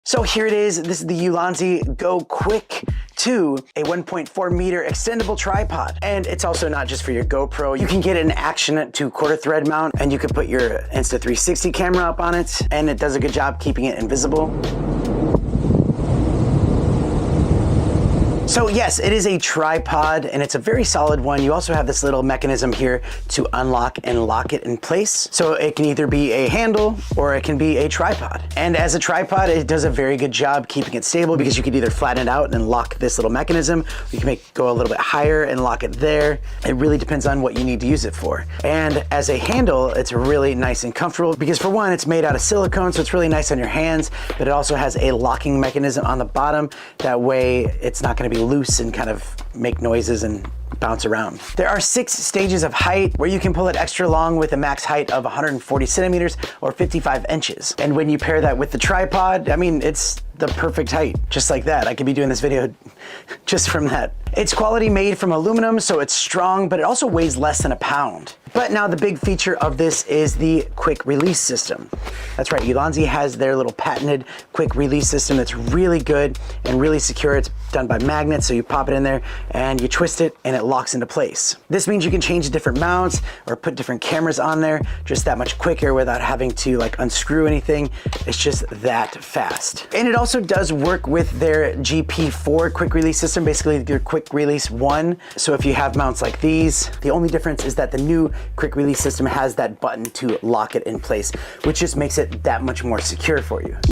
So here it is. This is the ULANZI Go Quick 2, a 1.4 meter extendable tripod. And it's also not just for your GoPro. You can get an action to quarter thread mount, and you can put your Insta360 camera up on it, and it does a good job keeping it invisible. So yes, it is a tripod, and it's a very solid one. You also have this little mechanism here to unlock and lock it in place. So it can either be a handle or it can be a tripod. And as a tripod, it does a very good job keeping it stable, because you could either flatten it out and lock this little mechanism. You can go a little bit higher and lock it there. It really depends on what you need to use it for. And as a handle, it's really nice and comfortable, because for one, it's made out of silicone, so it's really nice on your hands, but it also has a locking mechanism on the bottom. That way it's not going to be loose and kind of make noises and bounce around. There are 6 stages of height where you can pull it extra long with a max height of 140 centimeters or 55 inches. And when you pair that with the tripod, I mean, it's the perfect height, just like that. I could be doing this video just from that. It's quality made from aluminum, so it's strong, but it also weighs less than a pound. But now the big feature of this is the quick release system. That's right, ULANZI has their little patented quick release system that's really good and really secure. It's done by magnets, so you pop it in there and you twist it and it locks into place. This means you can change different mounts or put different cameras on there just that much quicker without having to like unscrew anything. It's just that fast. And it also does work with their GP4 quick release system, basically their quick release 1. So if you have mounts like these, the only difference is that the new quick release system has that button to lock it in place, which just makes it that much more secure for you.